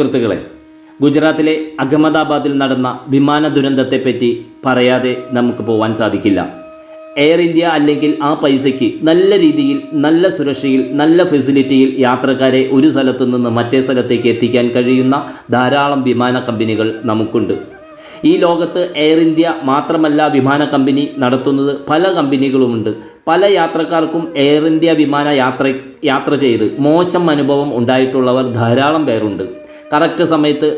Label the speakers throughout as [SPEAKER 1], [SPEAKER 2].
[SPEAKER 1] സുഹൃത്തുക്കളെ, ഗുജറാത്തിലെ അഹമ്മദാബാദിൽ നടന്ന വിമാന ദുരന്തത്തെപ്പറ്റി പറയാതെ നമുക്ക് പോകാൻ സാധിക്കില്ല. എയർ ഇന്ത്യ അല്ലെങ്കിൽ ആ പൈസയ്ക്ക് നല്ല രീതിയിൽ, നല്ല സുരക്ഷയിൽ, നല്ല ഫെസിലിറ്റിയിൽ യാത്രക്കാരെ ഒരു സ്ഥലത്തു നിന്ന് മറ്റേ സ്ഥലത്തേക്ക് എത്തിക്കാൻ കഴിയുന്ന ധാരാളം വിമാന കമ്പനികൾ നമുക്കുണ്ട്. ഈ ലോകത്ത് എയർ ഇന്ത്യ മാത്രമല്ല വിമാന കമ്പനി നടത്തുന്നത്, പല കമ്പനികളുമുണ്ട്. പല യാത്രക്കാർക്കും എയർ ഇന്ത്യ വിമാന യാത്ര ചെയ്ത് മോശം അനുഭവം ഉണ്ടായിട്ടുള്ളവർ ധാരാളം പേരുണ്ട്. കറക്റ്റ് സമയത്ത്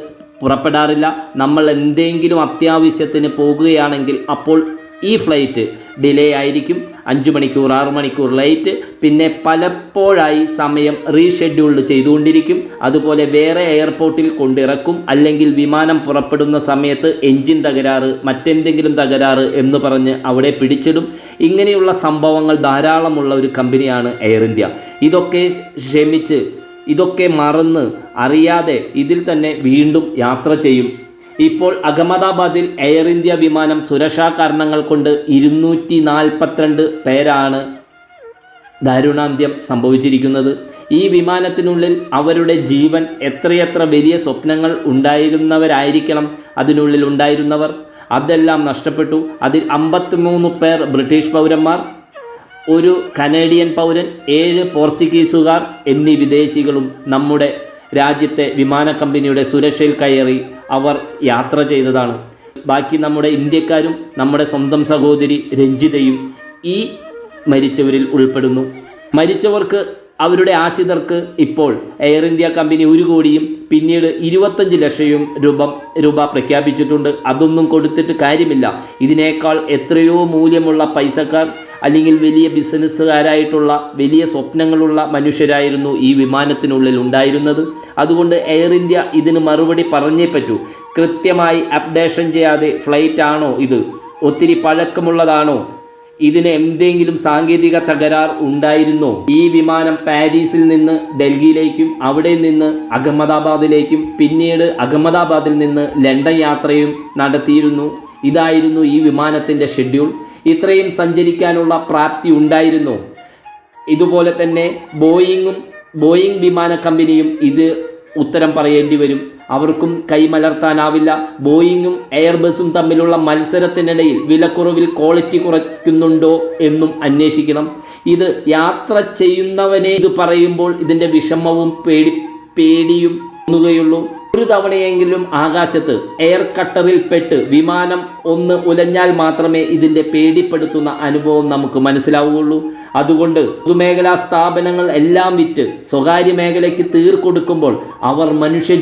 [SPEAKER 1] പുറപ്പെടാറില്ല. നമ്മൾ എന്തെങ്കിലും അത്യാവശ്യത്തിന് പോകുകയാണെങ്കിൽ അപ്പോൾ ഈ ഫ്ലൈറ്റ് ഡിലേ ആയിരിക്കും. 5 മണിക്കൂർ 6 മണിക്കൂർ ലേറ്റ്, പിന്നെ പലപ്പോഴായി സമയം റീഷെഡ്യൂൾഡ് ചെയ്തുകൊണ്ടിരിക്കും. അതുപോലെ വേറെ എയർപോർട്ടിൽ കൊണ്ടിറക്കും, അല്ലെങ്കിൽ വിമാനം പുറപ്പെടുന്ന സമയത്ത് എൻജിൻ തകരാറ്, മറ്റെന്തെങ്കിലും തകരാറ് എന്ന് പറഞ്ഞ് അവിടെ പിടിച്ചിടും. ഇങ്ങനെയുള്ള സംഭവങ്ങൾ ധാരാളമുള്ള ഒരു കമ്പനിയാണ് എയർ ഇന്ത്യ. ഇതൊക്കെ ക്ഷമിച്ച്, ഇതൊക്കെ മറന്ന്, അറിയാതെ ഇതിൽ തന്നെ വീണ്ടും യാത്ര ചെയ്യും. ഇപ്പോൾ അഹമ്മദാബാദിൽ എയർ ഇന്ത്യ വിമാനം സുരക്ഷാ കാരണങ്ങൾ കൊണ്ട് 242 പേരാണ് ദാരുണാന്ത്യം സംഭവിച്ചിരിക്കുന്നത്. ഈ വിമാനത്തിനുള്ളിൽ അവരുടെ ജീവൻ, എത്രയെത്ര വലിയ സ്വപ്നങ്ങൾ ഉണ്ടായിരുന്നവരായിരിക്കണം അതിനുള്ളിൽ ഉണ്ടായിരുന്നവർ, അതെല്ലാം നഷ്ടപ്പെട്ടു. അതിൽ 53 പേർ ബ്രിട്ടീഷ് പൗരന്മാർ, ഒരു കനേഡിയൻ പൗരൻ, 7 പോർച്ചുഗീസുകാർ എന്നീ വിദേശികളും നമ്മുടെ രാജ്യത്തെ വിമാന കമ്പനിയുടെ സുരക്ഷയിൽ കയറി അവർ യാത്ര ചെയ്തതാണ്. ബാക്കി നമ്മുടെ ഇന്ത്യക്കാരും നമ്മുടെ സ്വന്തം സഹോദരി രഞ്ജിതയും ഈ മരിച്ചവരിൽ ഉൾപ്പെടുന്നു. മരിച്ചവർക്ക്, അവരുടെ ആശ്രിതർക്ക് ഇപ്പോൾ എയർ ഇന്ത്യ കമ്പനി 1 കോടിയും പിന്നീട് 25 ലക്ഷം രൂപ പ്രഖ്യാപിച്ചിട്ടുണ്ട്. അതൊന്നും കൊടുത്തിട്ട് കാര്യമില്ല. ഇതിനേക്കാൾ എത്രയോ മൂല്യമുള്ള പൈസക്കാർ, അല്ലെങ്കിൽ വലിയ ബിസിനസ്സുകാരായിട്ടുള്ള, വലിയ സ്വപ്നങ്ങളുള്ള മനുഷ്യരായിരുന്നു ഈ വിമാനത്തിനുള്ളിൽ ഉണ്ടായിരുന്നത്. അതുകൊണ്ട് എയർ ഇന്ത്യ ഇതിന് മറുപടി പറഞ്ഞേ പറ്റൂ. കൃത്യമായി അപ്ഡേഷൻ ചെയ്യാതെ ഫ്ലൈറ്റ് ആണോ ഇത്? ഒത്തിരി പഴക്കമുള്ളതാണോ? ഇതിന് എന്തെങ്കിലും സാങ്കേതിക തകരാർ ഉണ്ടായിരുന്നോ? ഈ വിമാനം പാരീസിൽ നിന്ന് ഡൽഹിയിലേക്കും അവിടെ നിന്ന് അഹമ്മദാബാദിലേക്കും പിന്നീട് അഹമ്മദാബാദിൽ നിന്ന് ലണ്ടൻ യാത്രയും നടത്തിയിരുന്നു. ഇതായിരുന്നു ഈ വിമാനത്തിൻ്റെ ഷെഡ്യൂൾ. ഇത്രയും സഞ്ചരിക്കാനുള്ള പ്രാപ്തി ഉണ്ടായിരുന്നോ? ഇതുപോലെ തന്നെ ബോയിങ് വിമാന കമ്പനിയും ഇത് ഉത്തരം പറയേണ്ടി വരും. അവർക്കും കൈമലർത്താനാവില്ല. ബോയിങ്ങും എയർബസും തമ്മിലുള്ള മത്സരത്തിനിടയിൽ വിലക്കുറവിൽ ക്വാളിറ്റി കുറയ്ക്കുന്നുണ്ടോ എന്നും അന്വേഷിക്കണം. ഇത് യാത്ര ചെയ്യുന്നവനെ ഇത് പറയുമ്പോൾ ഇതിൻ്റെ വിഷമവും പേടിയും തോന്നുകയുള്ളൂ. ഒരു തവണയെങ്കിലും ആകാശത്ത് എയർ കട്ടറിൽ പെട്ട് വിമാനം ഒന്ന് ഉലഞ്ഞാൽ മാത്രമേ ഇതിൻ്റെ പേടിപ്പെടുത്തുന്ന അനുഭവം നമുക്ക് മനസ്സിലാവുകയുള്ളൂ. അതുകൊണ്ട് പൊതുമേഖലാ സ്ഥാപനങ്ങൾ എല്ലാം വിറ്റ് സ്വകാര്യ മേഖലയ്ക്ക് കൊടുക്കുമ്പോൾ അവർ മനുഷ്യജീവൻ